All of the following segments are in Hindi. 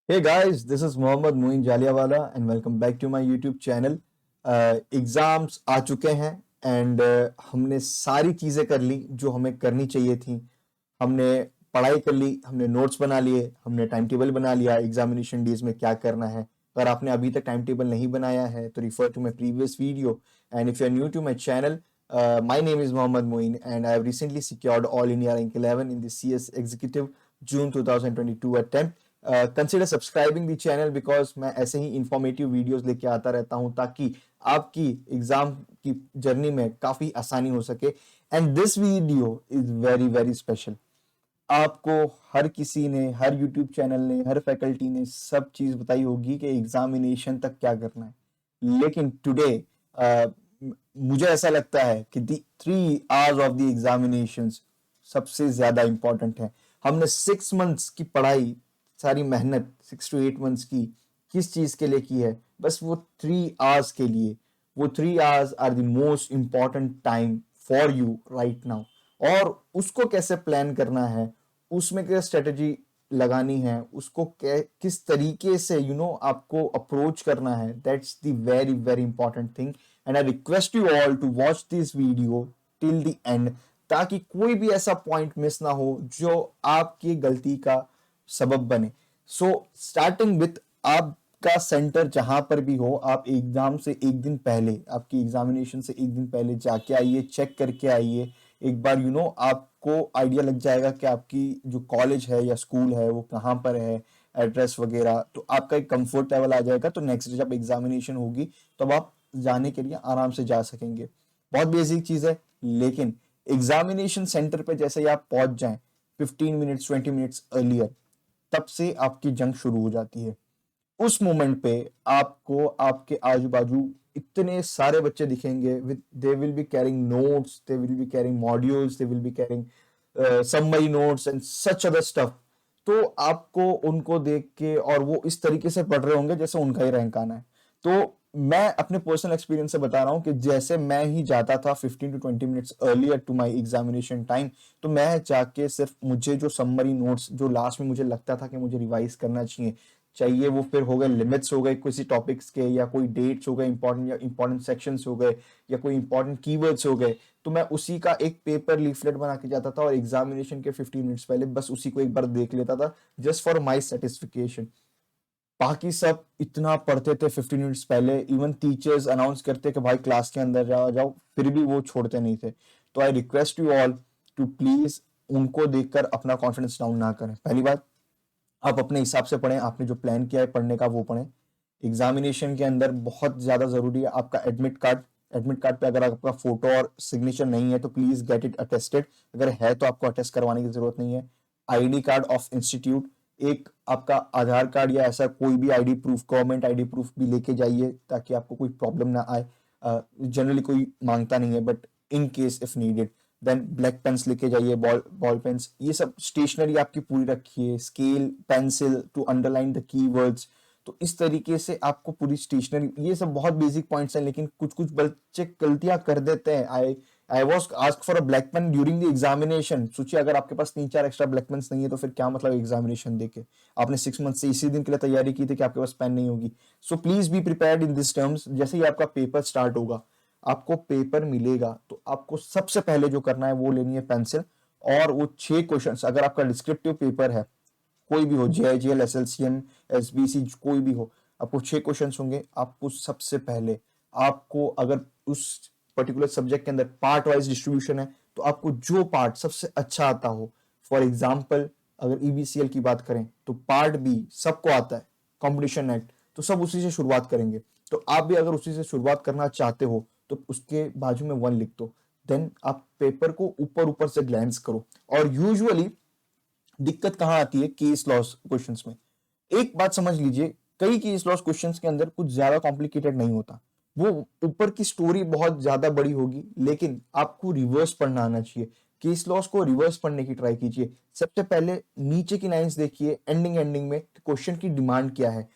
Hey guys, this is Mohammad Moin Jaliawala and welcome back to my YouTube channel. Exams आ चुके हैं एंड हमने सारी चीज़ें कर ली जो हमें करनी चाहिए थी। हमने पढ़ाई कर ली, हमने नोट्स बना लिए, हमने टाइम टेबल बना लिया एग्जामिनेशन डेज में क्या करना है। अगर आपने अभी तक टाइम टेबल नहीं बनाया है तो refer to my previous video and if you are new to my channel, my name is Mohammad Moin and I have recently secured All India Rank 11 in the CS Executive June 2022 attempt. Consider subscribing the channel because मैं ऐसे ही इंफॉर्मेटिव वीडियोस लेके आता रहता हूं ताकि आपकी एग्जाम की जर्नी में काफी आसानी हो सके। And this video is very very special. आपको हर किसी ने, हर यूट्यूब चैनल ने, हर फैकल्टी ने सब चीज बताई होगी कि एग्जामिनेशन तक क्या करना है, लेकिन टुडे मुझे ऐसा लगता है कि दी 3 आवर्स ऑफ द एग्जामिनेशन सबसे ज्यादा इंपॉर्टेंट है। हमने 6 मंथ्स की पढ़ाई, सारी मेहनत 6 to 8 मंथ्स की किस चीज के लिए की है? बस वो 3 आवर्स के लिए। वो 3 hours are the most important time for you right now. और उसको कैसे प्लान करना है, उसमें क्या स्ट्रेटेजी लगानी है, उसको किस तरीके से आपको अप्रोच करना है, that's the very very important thing. And I request you all to watch this video till the end ताकि कोई भी ऐसा पॉइंट मिस ना हो जो आपकी गलती का सबब बने। सो स्टार्टिंग विथ आपका सेंटर जहां पर भी हो, आप एग्जाम से एक दिन पहले, आपकी एग्जामिनेशन से एक दिन पहले जाके आइए, चेक करके आइए। एक बार आपको आइडिया लग जाएगा कि आपकी जो कॉलेज है या स्कूल है वो कहाँ पर है, एड्रेस वगैरह, तो आपका एक कंफर्ट लेवल आ जाएगा। तो नेक्स्ट डे जब एग्जामिनेशन होगी तब आप जाने के लिए आराम से जा सकेंगे। बहुत बेसिक चीज है, लेकिन एग्जामिनेशन सेंटर पे जैसे ही आप पहुंच जाएं 15 मिनट्स 20 मिनट्स अर्लियर, तब से आपकी जंग शुरू हो जाती है। उस मोमेंट पे आपको आपके आजू बाजू इतने सारे बच्चे दिखेंगे with they will be carrying notes, they will be carrying modules, they will be carrying summary notes and such other stuff. तो आपको उनको देख के, और वो इस तरीके से पढ़ रहे होंगे जैसे उनका ही रैंक आना है। तो मैं अपने पर्सनल एक्सपीरियंस से बता रहा हूँ कि जैसे मैं ही जाता था 15 to 20 minutes earlier to my examination time, तो मैं जाके सिर्फ मुझे जो समरी नोट्स जो लास्ट में मुझे लगता था कि मुझे रिवाइज करना चाहिए, चाहिए वो फिर हो गए लिमिट्स हो गए किसी टॉपिक्स के, या कोई डेट्स हो गए इंपॉर्टेंट, या इंपॉर्टेंट सेक्शंस हो गए, या कोई इंपॉर्टेंट कीवर्ड्स हो गए, तो मैं उसी का एक पेपर लीफलेट बना के जाता था और एग्जामिनेशन के 15 मिनट्स पहले बस उसी को एक बार देख लेता था, जस्ट फॉर माई सेटिस्फिकेशन। बाकी सब इतना पढ़ते थे 15 मिनट्स पहले, इवन टीचर्स अनाउंस करते कि भाई क्लास के अंदर जाओ जाओ, फिर भी वो छोड़ते नहीं थे। तो I request you all to please उनको देखकर अपना कॉन्फिडेंस डाउन ना करें। पहली बात, आप अपने हिसाब से पढ़ें, आपने जो प्लान किया है पढ़ने का वो पढ़ें। एग्जामिनेशन के अंदर बहुत ज्यादा जरूरी है आपका एडमिट कार्ड। एडमिट कार्ड पे अगर आपका फोटो और सिग्नेचर नहीं है तो प्लीज गेट इट अटेस्टेड। अगर है तो आपको अटेस्ट करवाने की जरूरत नहीं है। आईडी कार्ड ऑफ इंस्टीट्यूट, एक आपका आधार कार्ड या ऐसा कोई भी ID proof, government ID proof भी लेके जाइए ताकि आपको कोई प्रॉब्लम ना आए। जनरली कोई मांगता नहीं है, but in case if needed. Then black pens लेके जाइए, बॉल बॉल पेन्स, ये सब स्टेशनरी आपकी पूरी रखिए, scale, pencil to underline the keywords. तो इस तरीके से आपको पूरी स्टेशनरी, ये सब बहुत बेसिक पॉइंट्स हैं, लेकिन कुछ कुछ बच्चे गलतियां कर देते हैं। I was ask for a black pen during the examination. सोचिए अगर आपके पास 3-4 एक्स्ट्रा ब्लैक पेन्स नहीं है तो फिर क्या मतलब एग्जामिनेशन देके? आपने 6 मंथ से इसी दिन के लिए तैयारी की थी कि आपके पास पेन नहीं होगी। So please be prepared in this terms. जैसे ही आपका पेपर स्टार्ट होगा, आपको पेपर मिलेगा, तो आपको सबसे पहले जो करना है वो लेनी है पेंसिल, और वो 6 क्वेश्चंस, अगर आपका डिस्क्रिप्टिव पेपर है, कोई भी हो, जेआईजीएल, एसएलसीएम, एसबीसी, कोई भी हो, आपको 6 क्वेश्चंस होंगे। आपको सबसे पहले, आपको अगर उस पर्टिकुलर सब्जेक्ट के अंदर पार्ट वाइज डिस्ट्रीब्यूशन है तो आपको जो पार्ट सबसे अच्छा आता हो, फॉर एग्जाम्पल अगर ईबीसीएल की बात करें तो पार्ट बी सबको आता है, कंपटीशन एक्ट, तो सब उसी से शुरुआत करेंगे। तो आप भी अगर उसी से शुरुआत करना चाहते हो तो उसके बाजू में 1 लिख दो। देन आप पेपर को ऊपर ऊपर से ग्लैंस करो। और यूजुअली दिक्कत कहां आती है? केस लॉस क्वेश्चंस में। एक बात समझ लीजिए, कई केस लॉस क्वेश्चंस के अंदर कुछ ज्यादा कॉम्प्लिकेटेड नहीं होता। वो ऊपर की स्टोरी बहुत ज्यादा बड़ी होगी, लेकिन आपको रिवर्स पढ़ना आना चाहिए। केस लॉस को रिवर्स पढ़ने की ट्राई कीजिए। सबसे पहले नीचे की लाइंस देखिए, एंडिंग एंडिंग में क्वेश्चन की डिमांड क्या है।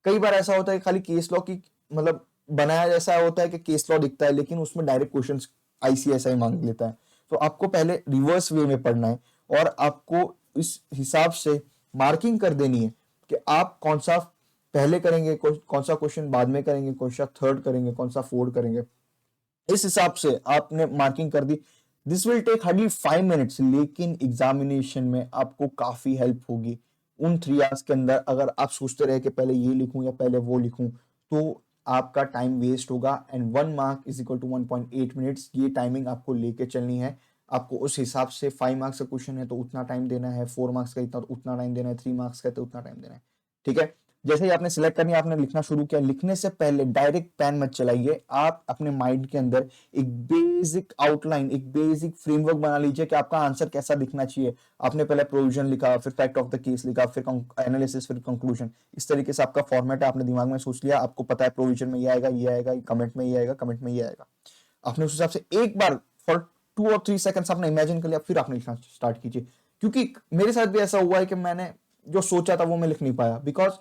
कई बार ऐसा होता है खाली केस लॉ की, मतलब बनाया जैसा होता है कि केस लॉ दिखता है, लेकिन उसमें डायरेक्ट क्वेश्चंस आईसीएसआई मांग लेता है। तो आपको पहले रिवर्स वे में पढ़ना है और आपको इस हिसाब से मार्किंग कर देनी है। कि आप कौन सा पहले करेंगे, कौन सा क्वेश्चन बाद में करेंगे, कौन सा थर्ड करेंगे, कौन सा फोर्थ करेंगे। इस हिसाब से आपने मार्किंग कर दी। This will take hardly 5 minutes, लेकिन एग्जामिनेशन में आपको काफी हेल्प होगी। उन 3 आवर्स के अंदर अगर आप सोचते रहे कि पहले ये लिखूं या पहले वो लिखूं, तो आपका टाइम वेस्ट होगा। And 1 mark is equal to 1.8 minutes, ये टाइमिंग आपको लेके चलनी है। आपको उस हिसाब से 5 मार्क्स का क्वेश्चन है तो उतना टाइम देना है, 4 मार्क्स का इतना तो उतना टाइम देना है, 3 मार्क्स का तो उतना टाइम देना है। ठीक है, जैसे ही आपने सिलेक्ट करनी, आपने लिखना शुरू किया, लिखने से पहले डायरेक्ट पेन मत चलाइए। आप अपने माइंड के अंदर एक बेसिक आउटलाइन, एक बेसिक फ्रेमवर्क बना लीजिए कि आपका आंसर कैसा दिखना चाहिए। आपने पहले प्रोविजन लिखा, फिर फैक्ट ऑफ द केस लिखा, फिर एनालिसिस, फिर कंक्लूजन। इस तरीके से आपका फॉर्मेट है, आपने दिमाग में सोच लिया, आपको पता है प्रोविजन में ये आएगा, ये आएगा, कमेंट में ये आएगा, कमेंट में ये आएगा। आपने उस हिसाब से एक बार फॉर 2 और 3 सेकंड्स आपने इमेजिन कर लिया, फिर आपने लिखना स्टार्ट कीजिए। क्योंकि मेरे साथ भी ऐसा हुआ है कि मैंने जो सोचा था वो मैं लिख नहीं पाया, बिकॉज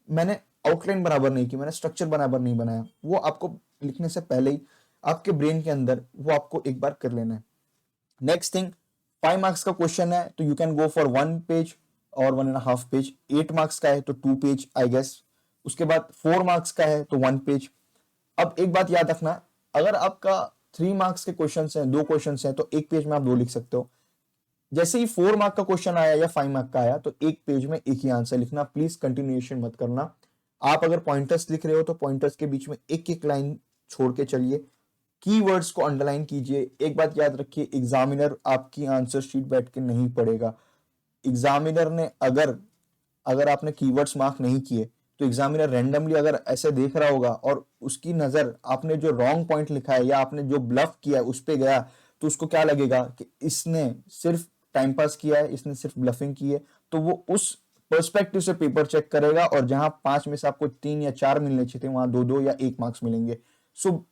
मैंने आउटलाइन बराबर नहीं की, मैंने स्ट्रक्चर बराबर नहीं बनाया। वो आपको लिखने से पहले ही आपके ब्रेन के अंदर वो आपको एक बार कर लेना है। नेक्स्ट थिंग, 5 मार्क्स का क्वेश्चन है तो you can go for 1 page और 1.5 पेज। 8 मार्क्स का है तो 2 पेज आई गेस। उसके बाद 4 मार्क्स का है तो 1 पेज। अब एक बात याद रखना, अगर आपका 3 मार्क्स के क्वेश्चन हैं, 2 क्वेश्चन हैं, तो 1 पेज में आप 2 लिख सकते हो। जैसे ही 4 मार्क का क्वेश्चन आया या 5 मार्क का आया तो 1 पेज में एक ही आंसर लिखना। प्लीज कंटिन्यूएशन मत करना। आप अगर पॉइंटर्स लिख रहे हो तो पॉइंटर्स के बीच में एक एक लाइन छोड़ के चलिए। कीवर्ड्स को अंडरलाइन कीजिए। एक बात याद रखिए, एग्जामिनर आपकी आंसर शीट बैठ के नहीं पढ़ेगा। एग्जामिनर ने अगर अगर आपने कीवर्ड्स मार्क नहीं किए तो एग्जामिनर रैंडमली अगर ऐसे देख रहा होगा और उसकी नजर आपने जो रॉन्ग पॉइंट लिखा है या आपने जो ब्लफ किया है उस पे गया, तो उसको क्या लगेगा कि इसने सिर्फ टाइम पास किया है, इसने सिर्फ ब्लफिंग की है। तो वो उस पर्सपेक्टिव से पेपर चेक करेगा और जहां 5 में से आपको 3 या 4 मिलने चाहिए थे, वहां 2-2 या 1 मार्क्स मिलेंगे। सो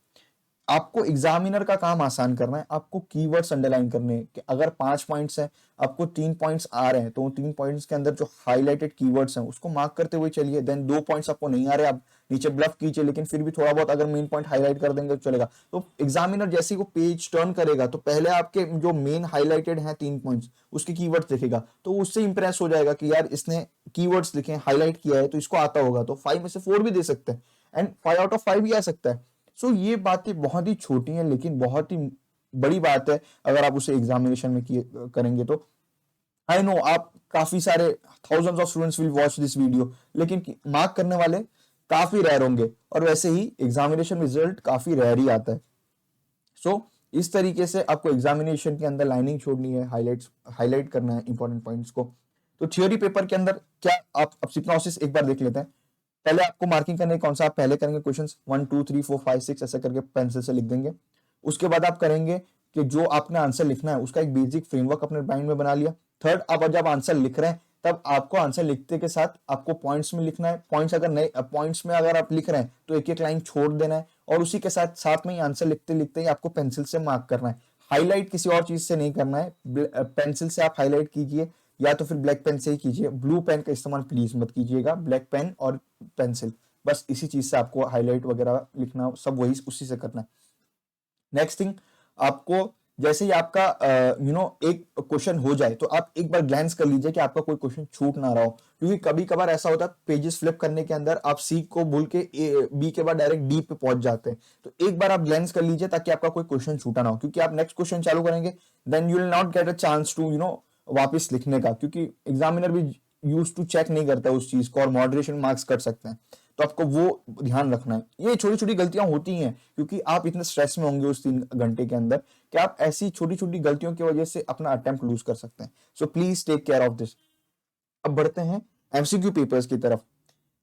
आपको एग्जामिनर का काम आसान करना है, आपको कीवर्ड्स अंडरलाइन करने हैं कि अगर 5 पॉइंट्स हैं, आपको 3 पॉइंट्स आ रहे हैं, तो उन 3 पॉइंट्स के अंदर जो हाईलाइटेड कीवर्ड्स हैं उसको मार्क करते हुए चलिए। देन 2 पॉइंट्स आपको नहीं आ रहे, आप नीचे ब्लफ कीजिए, लेकिन फिर भी थोड़ा बहुत अगर मेन पॉइंट हाईलाइट कर देंगे तो चलेगा। तो एग्जामिनर जैसे ही वो पेज टर्न करेगा तो पहले आपके जो मेन हाईलाइटेड हैं 3 पॉइंट्स, उसके कीवर्ड्स देखेगा, तो उससे इंप्रेस हो जाएगा कि यार इसने कीवर्ड्स लिखे, हाईलाइट किया है, तो इसको आता होगा। तो 5 में से 4 भी दे सकते हैं एंड 5 आउट ऑफ 5 भी आ सकता है। सो ये बातें बहुत ही छोटी हैं लेकिन बहुत ही बड़ी बात है अगर आप उसे एग्जामिनेशन में करेंगे तो। आई नो आप काफी सारे thousands of students will watch this video, लेकिन मार्क करने वाले काफी रेयर होंगे और वैसे ही एग्जामिनेशन रिजल्ट काफी रेयर ही आता है। सो इस तरीके से आपको एग्जामिनेशन के अंदर लाइनिंग छोड़नी है, हाईलाइट करना है इंपॉर्टेंट पॉइंट्स को। तो थियोरी पेपर के अंदर क्या आप अब प्रोसेस एक बार देख लेते हैं। पहले आपको मार्किंग करने कौन सा आप पहले करेंगे, क्वेश्चंस 1 2 3 4 5 6 ऐसे करके पेंसिल से लिख देंगे। उसके बाद आप करेंगे कि जो आपने आंसर लिखना है उसका एक बेसिक फ्रेमवर्क अपने माइंड में बना लिया। थर्ड, अब जब आंसर लिख रहे हैं तब आपको आंसर लिखते के साथ आपको पॉइंट्स में लिखना है। पॉइंट्स अगर नहीं, पॉइंट्स में अगर आप लिख रहे हैं तो एक एक लाइन छोड़ देना है और उसी के साथ साथ में ही आंसर लिखते लिखते ही आपको पेंसिल से मार्क करना है। हाईलाइट किसी और चीज से नहीं करना है, पेंसिल से आप हाईलाइट कीजिए या तो फिर ब्लैक पेन से ही कीजिए। ब्लू पेन का इस्तेमाल प्लीज मत कीजिएगा, ब्लैक पेन और पेंसिल, बस इसी चीज से आपको हाईलाइट वगैरह लिखना, सब वही उसी से करना है। नेक्स्ट थिंग, आपको जैसे ही आपका एक क्वेश्चन हो जाए तो आप एक बार ग्लैंस कर लीजिए कि आपका कोई क्वेश्चन छूट ना रहा हो, क्योंकि कभी कभार ऐसा होता है पेजेस फ्लिप करने के अंदर आप सी को भूल के बी के बाद डायरेक्ट डी पे पहुंच जाते हैं। तो एक बार आप ग्लैंस कर लीजिए ताकि आपका कोई क्वेश्चन छूटा ना हो, क्योंकि आप नेक्स्ट क्वेश्चन चालू करेंगे then you will not get a chance to वापस लिखने का, क्योंकि एग्जामिनर भी यूज टू चेक नहीं करता उस चीज को और मॉडरेशन मार्क्स कर सकते हैं। तो आपको वो ध्यान रखना है। ये छोटी छोटी गलतियां होती हैं क्योंकि आप इतने स्ट्रेस में होंगे उस 3 घंटे के अंदर कि आप ऐसी छोटी छोटी गलतियों की वजह से अपना अटेम्प्ट लूज कर सकते हैं। So please take care of this. अब बढ़ते हैं एमसीक्यू पेपर्स की तरफ।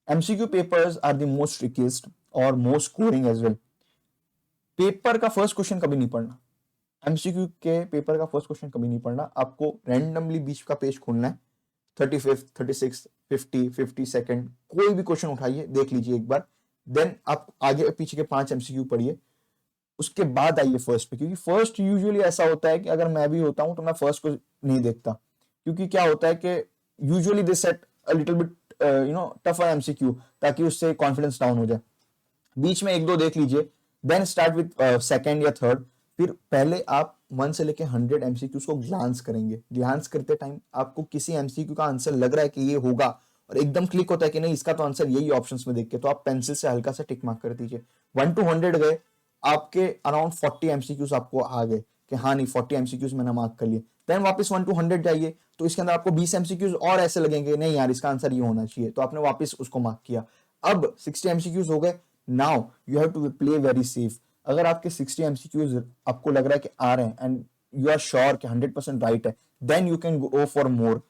MCQ papers are the most trickiest और most scoring as well. Paper का फर्स्ट क्वेश्चन कभी नहीं पढ़ना, एमसीक्यू के पेपर का फर्स्ट क्वेश्चन कभी नहीं पढ़ना। आपको रैंडमली बीच का पेज खोलना है, 35, 36, 50, 52, कोई भी क्वेश्चन उठाइए, देख लीजिए एक बार। देन आप आगे पीछे के 5 एमसीक्यू पढ़िए, उसके बाद आइए फर्स्ट पे, क्योंकि फर्स्ट यूजुअली ऐसा होता है कि अगर मैं भी होता हूं तो मैं फर्स्ट को नहीं देखता, क्योंकि क्या होता है कि usually they set a little bit tougher MCQ ताकि उससे कॉन्फिडेंस डाउन हो जाए। बीच में 1-2 देख लीजिए, देन स्टार्ट विद सेकंड या थर्ड। फिर पहले आप 1 से लेके 100 एमसीक्यूज को ग्लांस करेंगे। ग्लांस करते टाइम आपको किसी एमसीक्यू का आंसर लग रहा है कि ये होगा, और एकदम क्लिक होता है कि नहीं इसका तो आंसर यही ऑप्शंस में देख के, तो आप पेंसिल से हल्का सा टिक मार्क कर दीजिए। 1 to 100 गए, आपके अराउंड 40 एमसीक्यूज आपको आ गए कि हाँ नहीं 40 एमसीक्यूज मैंने मार्क कर लिए। देन वापस 1 to 100 जाइए, तो इसके अंदर आपको 20 एमसीक्यूज और ऐसे लगेंगे नहीं यार इसका आंसर ये होना चाहिए, तो आपने वापस उसको मार्क किया। अब 60 एमसीक्यूज हो गए। Now you have to play very safe. अगर आपके 60 एमसीक्यूज आपको लग रहा है कि आ रहे हैं एंड यू आर श्योर कि 100% राइट है, then you can go for more.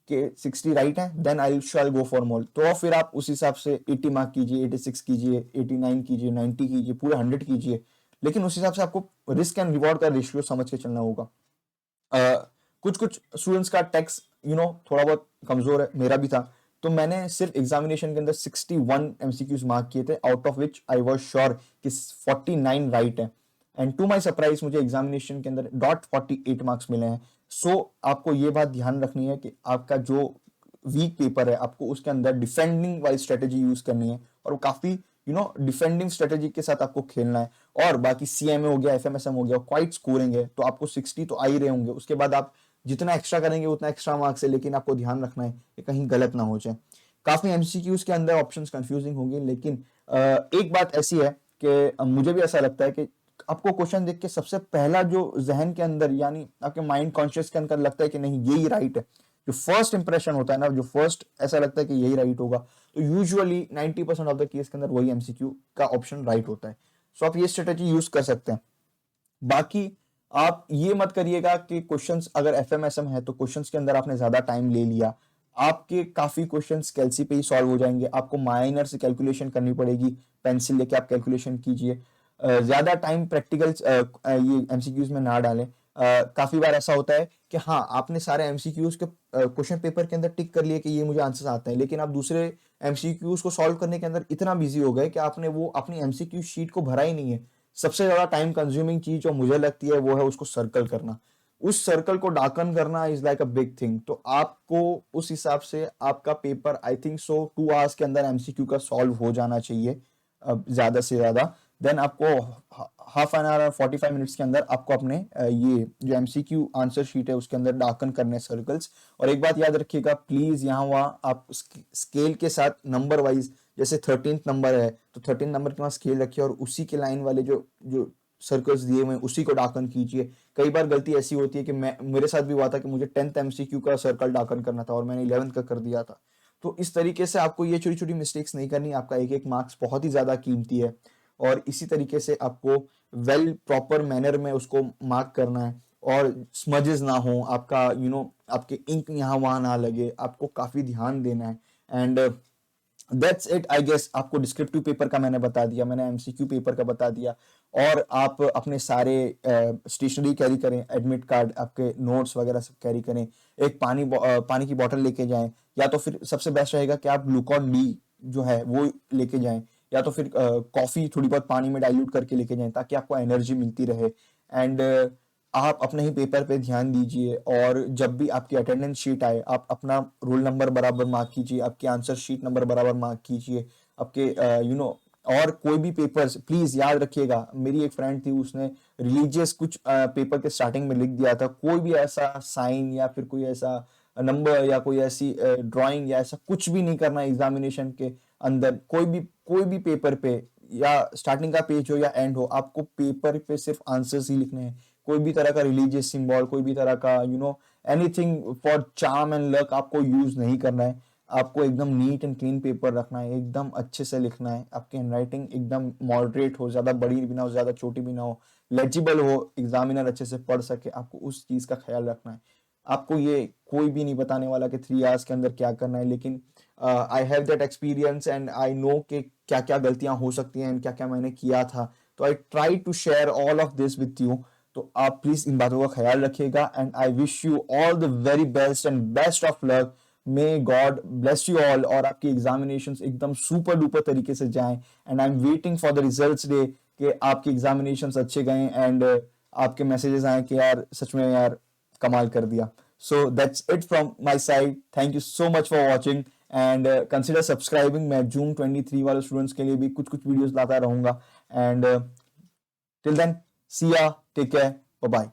के 60 राइट है, then I shell go for मोर। तो फिर आप उस हिसाब से 80 मार्क कीजिए, 86 कीजिए, 89 कीजिए, 90 कीजिए, पूरे 100 कीजिए, लेकिन उस हिसाब से आपको रिस्क एंड रिवॉर्ड का रेशियो समझ के चलना होगा। कुछ कुछ स्टूडेंट्स का टेक्स्ट थोड़ा बहुत कमजोर है, मेरा भी था, तो मैंने सिर्फ एग्जामिनेशन के अंदर 61 एमसीक्यूज मार्क किए थे, out of which I was sure कि 49 राइट है। एंड टू माय सरप्राइज मुझे एग्जामिनेशन के अंदर .48 मार्क्स मिले हैं। सो आपको ये बात ध्यान रखनी है कि आपका जो वीक पेपर है आपको उसके अंदर डिफेंडिंग वाइज स्ट्रेटेजी यूज करनी है, और वो काफी डिफेंडिंग स्ट्रेटेजी के साथ आपको खेलना है। और बाकी सीएमए हो गया, एफएमएसएम हो गया, क्वाइट स्कोरिंग है, तो आपको 60 तो आ ही रहे होंगे। उसके बाद आप जितना एक्स्ट्रा करेंगे उतना एक्स्ट्रा मार्क्स है, लेकिन आपको ध्यान रखना है कि कहीं गलत ना हो जाए। काफी एमसीक्यूज के अंदर ऑप्शंस कंफ्यूजिंग होंगे, लेकिन एक बात ऐसी है कि मुझे भी ऐसा लगता है कि आपको क्वेश्चन देख के सबसे पहला जो जहन के अंदर यानी आपके माइंड कॉन्शियस के अंदर लगता है कि नहीं यही राइट है, जो फर्स्ट इंप्रेशन होता है ना, जो फर्स्ट ऐसा लगता है कि यही राइट होगा, तो यूजुअली 90% ऑफ द केस के अंदर वही एमसीक्यू का ऑप्शन राइट होता है। सो आप ये स्ट्रेटेजी यूज कर सकते हैं। बाकी आप ये मत करिएगा कि क्वेश्चंस अगर एफएमएसएम है तो क्वेश्चंस के अंदर आपने ज्यादा टाइम ले लिया, आपके काफी क्वेश्चंस कैलसी पे ही सॉल्व हो जाएंगे, आपको माइनर से कैलकुलेशन करनी पड़ेगी, पेंसिल लेके आप कैलकुलेशन कीजिए। ज्यादा टाइम प्रैक्टिकल ये एमसीक्यूज में ना डालें। काफी बार ऐसा होता है कि हाँ आपने सारे एमसीक्यूज के क्वेश्चन पेपर के अंदर टिक कर लिए कि ये मुझे आंसर्स आते हैं, लेकिन आप दूसरे एमसीक्यूज को सॉल्व करने के अंदर इतना बिजी हो गए कि आपने वो अपनी एमसीक्यू शीट को भरा ही नहीं है। सबसे ज्यादा टाइम कंज्यूमिंग चीज जो मुझे लगती है वो है उसको सर्कल करना। उस सर्कल को डाकन करना is like a big thing. तो आपको उस हिसाब से आपका paper I think so 2 hours के अंदर एमसीक्यू का सॉल्व हो जाना चाहिए, ज्यादा से ज्यादा। देन आपको हाफ एन आवर 45 मिनट्स के अंदर आपको अपने ये जो एमसीक्यू आंसर शीट है उसके अंदर डाकन करने सर्कल्स। और एक बात याद रखिएगा प्लीज, यहाँ वहाँ आप स्केल के साथ नंबर वाइज, जैसे 13th नंबर है तो 13 नंबर के वहां स्केल रखिए और उसी के लाइन वाले जो जो सर्कल्स दिए हुए हैं उसी को डाकन कीजिए। कई बार गलती ऐसी होती है कि मेरे साथ भी हुआ था कि मुझे 10th एमसीक्यू का सर्कल डाकन करना था और मैंने 11th का कर दिया था। तो इस तरीके से आपको ये छोटी छोटी मिस्टेक्स नहीं करनी, आपका एक एक मार्क्स बहुत ही ज्यादा कीमती है, और इसी तरीके से आपको वेल प्रॉपर मैनर में उसको मार्क करना है, और स्मजेस ना हो आपका, आपके इंक यहाँ वहां ना लगे, आपको काफी ध्यान देना है। And that's it I guess. आपको डिस्क्रिप्टिव पेपर का मैंने बता दिया, मैंने एमसीक्यू पेपर का बता दिया, और आप अपने सारे स्टेशनरी कैरी करें, एडमिट कार्ड, आपके नोट्स वगैरह सब कैरी करें, एक पानी की बोतल लेके जाएं, या तो फिर सबसे बेस्ट रहेगा कि आप ग्लूकॉन डी जो है वो लेके जाएं, या तो फिर कॉफी थोड़ी बहुत पानी में डाइल्यूट करके लेके जाएं ताकि आपको एनर्जी मिलती रहे। एंड आप अपने ही पेपर पे ध्यान दीजिए, और जब भी आपकी अटेंडेंस शीट आए आप अपना रोल नंबर बराबर मार्क कीजिए, आपकी आंसर शीट नंबर बराबर मार्क कीजिए, आपके और कोई भी पेपर्स प्लीज याद रखिएगा। मेरी एक फ्रेंड थी, उसने रिलीजियस कुछ पेपर के स्टार्टिंग में लिख दिया था, कोई भी ऐसा साइन या फिर कोई ऐसा नंबर या कोई ऐसी ड्राइंग या ऐसा कुछ भी नहीं करना एग्जामिनेशन के अंदर। कोई भी पेपर पे, या स्टार्टिंग का पेज हो या एंड हो, आपको पेपर पे सिर्फ आंसर्स ही लिखने हैं। कोई भी तरह का रिलीजियस सिंबल, कोई भी तरह का anything for charm and luck आपको यूज नहीं करना है। आपको एकदम नीट एंड क्लीन पेपर रखना है, एकदम अच्छे से लिखना है, आपकी हैंडराइटिंग एकदम मॉडरेट हो, ज्यादा बड़ी भी ना हो, ज्यादा छोटी भी ना हो, लेजिबल हो, एग्जामिनर अच्छे से पढ़ सके, आपको उस चीज का ख्याल रखना है। आपको ये कोई भी नहीं बताने वाला कि 3 आवर्स के अंदर क्या करना है, लेकिन I have that experience and I know कि क्या क्या गलतियां हो सकती हैं, क्या क्या मैंने किया था, तो I try to share all of this with you. तो आप प्लीज इन बातों का ख्याल रखिएगा, and I wish you all the very best and best of luck. May God bless you all, और आपकी एग्जामिनेशंस एकदम सुपर डुपर तरीके से जाएं, and I am waiting for the results day कि आपके एग्जामिनेशंस अच्छे गए, एंड आपके मैसेजेस आए कि यार सच में यार कमाल कर दिया। So that's it from my side, thank you so much for watching, and consider subscribing. मैं जून 23 वाले स्टूडेंट्स के लिए भी कुछ कुछ वीडियोस लाता रहूंगा, एंड टिल देन सी या, टेक केयर, बाय बाय।